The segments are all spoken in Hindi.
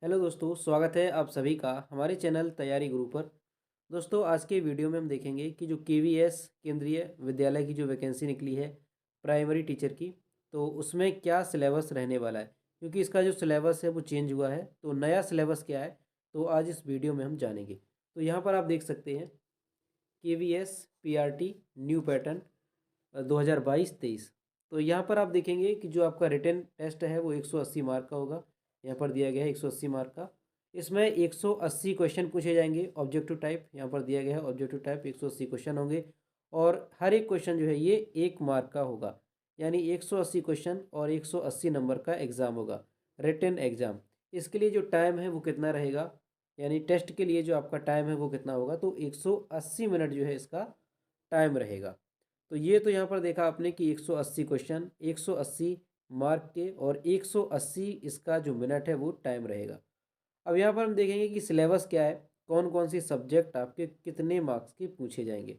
हेलो दोस्तों, स्वागत है आप सभी का हमारे चैनल तैयारी गुरु पर। दोस्तों, आज के वीडियो में हम देखेंगे कि जो केवीएस केंद्रीय विद्यालय की जो वैकेंसी निकली है प्राइमरी टीचर की, तो उसमें क्या सिलेबस रहने वाला है। क्योंकि इसका जो सिलेबस है वो चेंज हुआ है, तो नया सिलेबस क्या है तो आज इस वीडियो में हम जानेंगे। तो यहाँ पर आप देख सकते हैं केवीएस पीआरटी न्यू पैटर्न 2022-23। तो यहाँ पर आप देखेंगे कि जो आपका रिटन टेस्ट है वो 180 मार्क का होगा। यहाँ पर दिया गया है 180 मार्क का। इसमें 180 क्वेश्चन पूछे जाएंगे ऑब्जेक्टिव टाइप, यहाँ पर दिया गया है ऑब्जेक्टिव टाइप 180 क्वेश्चन होंगे। और हर एक क्वेश्चन जो है ये 1 मार्क का होगा, यानी 180 क्वेश्चन और 180 नंबर का एग्ज़ाम होगा, रिटन एग्ज़ाम। इसके लिए जो टाइम है वो कितना रहेगा, यानी टेस्ट के लिए जो आपका टाइम है वो कितना होगा, तो 180 मिनट जो है इसका टाइम रहेगा। तो ये तो यहाँ पर देखा आपने कि 180 क्वेश्चन 180 मार्क के और 180 इसका जो मिनट है वो टाइम रहेगा। अब यहाँ पर हम देखेंगे कि सिलेबस क्या है, कौन कौन सी सब्जेक्ट आपके कितने मार्क्स के पूछे जाएंगे।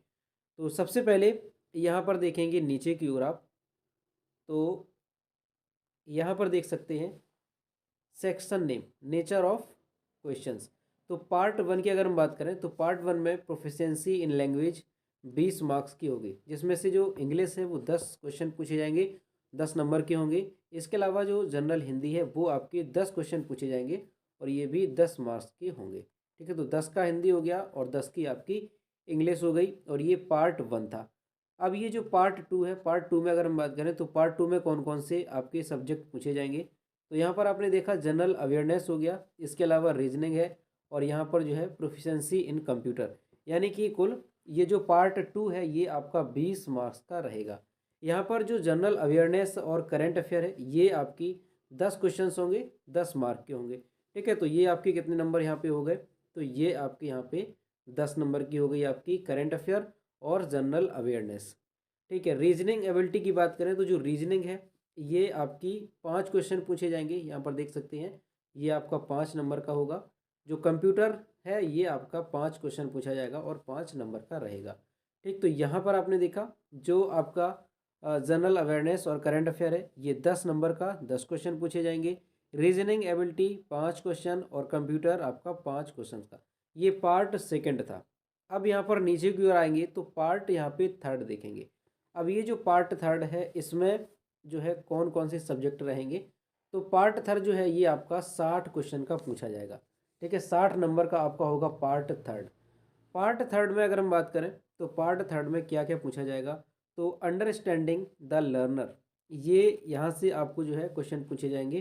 तो सबसे पहले यहाँ पर देखेंगे नीचे की ओर आप, तो यहाँ पर देख सकते हैं section name nature of questions. तो पार्ट वन की अगर हम बात करें तो पार्ट वन में प्रोफिशिएंसी इन लैंग्वेज 20 मार्क्स की होगी, जिसमें से जो इंग्लिश है वो 10 क्वेश्चन पूछे जाएंगे, 10 नंबर के होंगे। इसके अलावा जो जनरल हिंदी है वो आपके 10 क्वेश्चन पूछे जाएंगे और ये भी 10 मार्क्स के होंगे। ठीक है, तो 10 का हिंदी हो गया और 10 की आपकी इंग्लिश हो गई, और ये पार्ट वन था। अब ये जो पार्ट टू है, पार्ट टू में अगर हम बात करें तो पार्ट टू में कौन कौन से आपके सब्जेक्ट पूछे जाएंगे। तो यहाँ पर आपने देखा जनरल अवेयरनेस हो गया, इसके अलावा रीजनिंग है, और यहाँ पर जो है प्रोफिशिएंसी इन कंप्यूटर। यानी कि कुल ये जो पार्ट टू है ये आपका 20 मार्क्स का रहेगा। यहाँ पर जो जनरल अवेयरनेस और करंट अफेयर है ये आपकी 10 क्वेश्चन होंगे, 10 मार्क के होंगे। ठीक है, तो ये आपके कितने नंबर यहाँ पे हो गए, तो ये आपके यहाँ पे 10 नंबर की हो गई आपकी करंट अफेयर और जनरल अवेयरनेस। ठीक है, रीजनिंग एबिलिटी की बात करें तो जो रीजनिंग है ये आपकी 5 क्वेश्चन पूछे जाएंगे, यहाँ पर देख सकते हैं ये आपका 5 नंबर का होगा। जो कंप्यूटर है ये आपका 5 क्वेश्चन पूछा जाएगा और 5 नंबर का रहेगा। ठीक, तो यहाँ पर आपने देखा जो आपका जनरल अवेयरनेस और करंट अफेयर है ये 10 नंबर का 10 क्वेश्चन पूछे जाएंगे, रीजनिंग एबिलिटी 5 क्वेश्चन और कंप्यूटर आपका 5 क्वेश्चन का। ये पार्ट सेकंड था। अब यहाँ पर नीचे की ओर आएंगे तो पार्ट यहाँ पे थर्ड देखेंगे। अब ये जो पार्ट थर्ड है इसमें जो है कौन कौन से सब्जेक्ट रहेंगे। तो पार्ट थर्ड जो है ये आपका 60 क्वेश्चन का पूछा जाएगा। ठीक है, 60 नंबर का आपका होगा पार्ट थर्ड। पार्ट थर्ड में अगर हम बात करें तो पार्ट थर्ड में क्या क्या पूछा जाएगा, तो अंडरस्टैंडिंग द लर्नर, ये यहाँ से आपको जो है क्वेश्चन पूछे जाएंगे।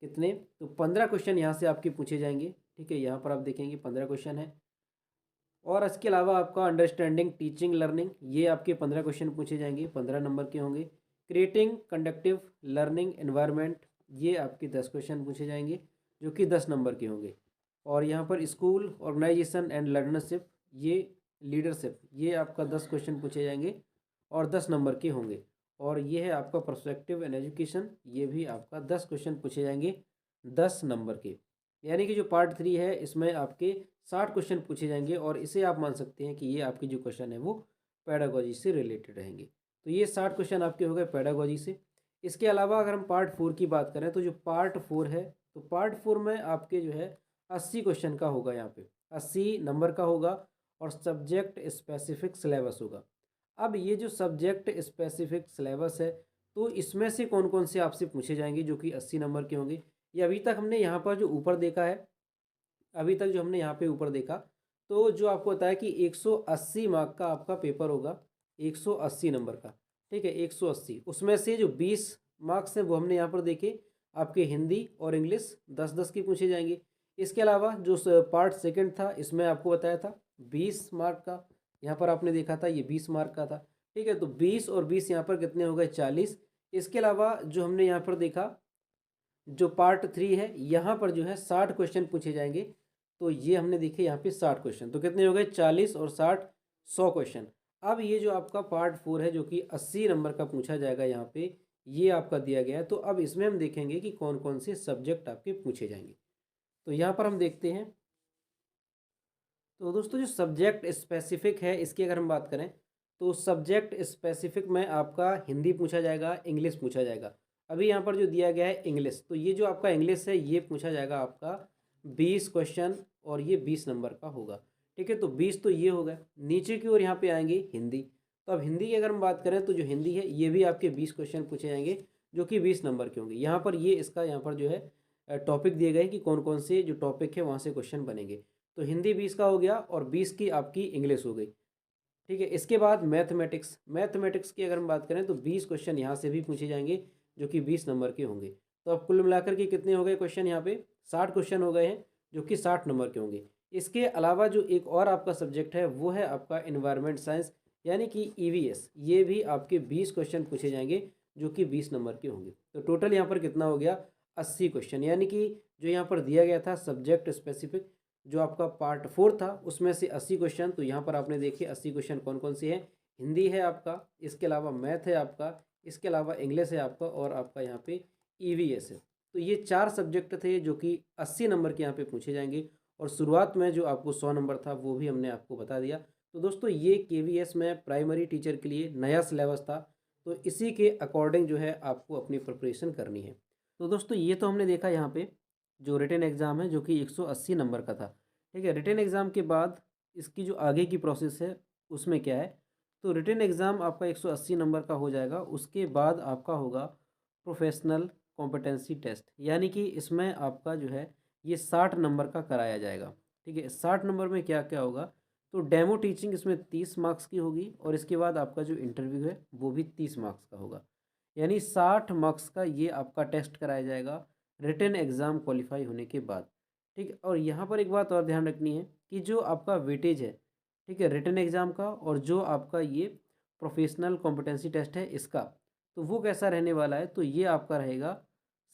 कितने, तो 15 क्वेश्चन यहाँ से आपके पूछे जाएंगे। ठीक है, यहाँ पर आप देखेंगे 15 क्वेश्चन है। और इसके अलावा आपका अंडरस्टैंडिंग टीचिंग लर्निंग, ये आपके 15 क्वेश्चन पूछे जाएंगे, 15 नंबर के होंगे। क्रिएटिंग कंडक्टिव लर्निंग एनवायरनमेंट, ये आपके 10 क्वेश्चन पूछे जाएंगे जो कि 10 नंबर के होंगे। और यहाँ पर स्कूल ऑर्गेनाइजेशन एंड लर्नरशिप, ये लीडरशिप, ये आपका 10 क्वेश्चन पूछे जाएंगे और 10 नंबर के होंगे। और ये है आपका पर्सपेक्टिव इन एजुकेशन, ये भी आपका 10 क्वेश्चन पूछे जाएंगे 10 नंबर के। यानी कि जो पार्ट थ्री है इसमें आपके 60 क्वेश्चन पूछे जाएंगे, और इसे आप मान सकते हैं कि ये आपके जो क्वेश्चन है वो पैडागोजी से रिलेटेड रहेंगे। तो ये 60 क्वेश्चन आपके हो गए पैडागोजी से। इसके अलावा अगर हम पार्ट फोर की बात करें तो जो पार्ट फोर है, तो पार्ट फोर में आपके जो है 80 क्वेश्चन का होगा, यहाँ पे 80 नंबर का होगा और सब्जेक्ट स्पेसिफिक सिलेबस होगा। अब ये जो सब्जेक्ट स्पेसिफिक सिलेबस है तो इसमें से कौन कौन से आपसे पूछे जाएंगे जो कि 80 नंबर के होंगे। ये अभी तक हमने यहाँ पर जो ऊपर देखा है, अभी तक जो हमने यहाँ पे ऊपर देखा, तो जो आपको बताया कि 180 मार्क का आपका पेपर होगा, 180 नंबर का। ठीक है, 180, उसमें से जो 20 मार्क्स हैं वो हमने यहाँ पर देखे, आपके हिंदी और इंग्लिश 10-10 की पूछे जाएंगे। इसके अलावा जो पार्ट सेकंड था इसमें आपको बताया था 20 मार्क का, यहाँ पर आपने देखा था ये 20 मार्क का था। ठीक है, तो 20 और 20 यहाँ पर कितने हो गए, 40। इसके अलावा जो हमने यहाँ पर देखा जो पार्ट थ्री है यहाँ पर जो है 60 क्वेश्चन पूछे जाएंगे। तो ये हमने देखे यहाँ पे 60 क्वेश्चन, तो कितने हो गए, 40 और 60, 100 क्वेश्चन। अब ये जो आपका पार्ट फोर है जो कि 80 नंबर का पूछा जाएगा यहाँ पे, ये आपका दिया गया है। तो अब इसमें हम देखेंगे कि कौन कौन से सब्जेक्ट आपके पूछे जाएंगे। तो यहाँ पर हम देखते हैं, तो दोस्तों जो सब्जेक्ट स्पेसिफिक है इसकी अगर हम बात करें तो सब्जेक्ट स्पेसिफिक में आपका हिंदी पूछा जाएगा, इंग्लिश पूछा जाएगा। अभी यहाँ पर जो दिया गया है इंग्लिश, तो ये जो आपका इंग्लिश है ये पूछा जाएगा आपका 20 क्वेश्चन और ये 20 नंबर का होगा। ठीक है, तो 20 तो ये हो गया। नीचे की ओर यहाँ पे आएंगे हिंदी। तो अब हिंदी की अगर हम बात करें तो जो हिंदी है ये भी आपके 20 क्वेश्चन पूछे जाएंगे जो कि 20 नंबर के होंगे। यहाँ पर ये इसका यहाँ पर जो है टॉपिक दिए गए कि कौन कौन से जो टॉपिक है वहाँ से क्वेश्चन बनेंगे। तो हिंदी 20 का हो गया और 20 की आपकी इंग्लिश हो गई। ठीक है, इसके बाद मैथमेटिक्स। मैथमेटिक्स की अगर हम बात करें तो 20 क्वेश्चन यहाँ से भी पूछे जाएंगे जो कि 20 नंबर के होंगे। तो अब कुल मिलाकर के कितने हो गए क्वेश्चन यहाँ पे? 60 क्वेश्चन हो गए हैं जो कि 60 नंबर के होंगे। इसके अलावा जो एक और आपका सब्जेक्ट है वो है आपका इन्वायरमेंट साइंस यानी कि ईवीएस। ये भी आपके 20 क्वेश्चन पूछे जाएंगे जो कि 20 नंबर के होंगे। तो टोटल यहाँ पर कितना हो गया? 80 क्वेश्चन। यानी कि जो यहाँ पर दिया गया था सब्जेक्ट स्पेसिफिक जो आपका पार्ट 4 था उसमें से 80 क्वेश्चन। तो यहाँ पर आपने देखे 80 क्वेश्चन कौन कौन से हैं? हिंदी है आपका, इसके अलावा मैथ है आपका, इसके अलावा इंग्लिश है आपका और आपका यहाँ पे ईवीएस है। तो ये 4 सब्जेक्ट थे जो कि 80 नंबर के यहाँ पे पूछे जाएंगे। और शुरुआत में जो आपको 100 नंबर था वो भी हमने आपको बता दिया। तो दोस्तों ये केवीएस में प्राइमरी टीचर के लिए नया सिलेबस था, तो इसी के अकॉर्डिंग जो है आपको अपनी प्रिपरेशन करनी है। तो दोस्तों ये तो हमने देखा यहाँ पे जो रिटन एग्ज़ाम है जो कि 180 नंबर का था। ठीक है, रिटन एग्ज़ाम के बाद इसकी जो आगे की प्रोसेस है उसमें क्या है? तो रिटन एग्ज़ाम आपका 180 नंबर का हो जाएगा। उसके बाद आपका होगा प्रोफेशनल कॉम्पिटेंसी टेस्ट, यानी कि इसमें आपका जो है ये 60 नंबर का कराया जाएगा। ठीक है, 60 नंबर में क्या क्या होगा? तो डेमो टीचिंग इसमें 30 मार्क्स की होगी और इसके बाद आपका जो इंटरव्यू है वो भी 30 मार्क्स का होगा। यानी 60 मार्क्स का ये आपका टेस्ट कराया जाएगा रिटन एग्ज़ाम क्वालिफाई होने के बाद। ठीक है, और यहाँ पर एक बात और ध्यान रखनी है कि जो आपका वेटेज है, ठीक है, रिटन एग्ज़ाम का और जो आपका ये प्रोफेशनल कॉम्पिटेंसी टेस्ट है इसका, तो वो कैसा रहने वाला है? तो ये आपका रहेगा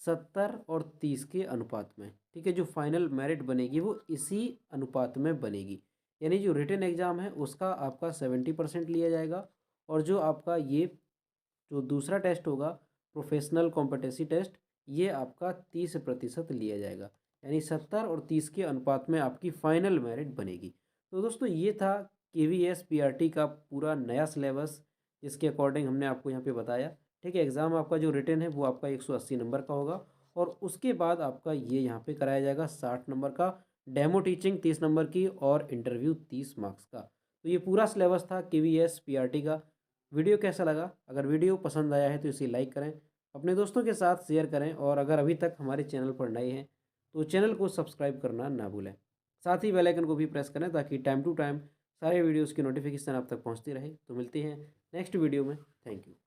70 और 30 के अनुपात में। ठीक है, जो फाइनल मेरिट बनेगी वो इसी अनुपात में बनेगी। यानी जो रिटन एग्ज़ाम है उसका आपका 70% लिया जाएगा और जो आपका ये जो दूसरा टेस्ट होगा प्रोफेशनल कॉम्पिटेंसी टेस्ट, ये आपका 30% लिया जाएगा। यानी 70 और 30 के अनुपात में आपकी फाइनल मेरिट बनेगी। तो दोस्तों ये था केवीएस पीआरटी का पूरा नया सिलेबस जिसके अकॉर्डिंग हमने आपको यहाँ पे बताया। ठीक है, एग्ज़ाम आपका जो रिटन है वो आपका 180 नंबर का होगा और उसके बाद आपका ये यहाँ पे कराया जाएगा 60 नंबर का, डेमो टीचिंग 30 नंबर की और इंटरव्यू 30 मार्क्स का। तो ये पूरा सिलेबस था केवीएस पीआरटी का। वीडियो कैसा लगा? अगर वीडियो पसंद आया है तो इसे लाइक करें, अपने दोस्तों के साथ शेयर करें और अगर अभी तक हमारे चैनल पर नए हैं तो चैनल को सब्सक्राइब करना ना भूलें। साथ ही बेल आइकन को भी प्रेस करें ताकि टाइम टू टाइम सारे वीडियोज़ की नोटिफिकेशन आप तक पहुंचती रहे। तो मिलते हैं नेक्स्ट वीडियो में। Thank you.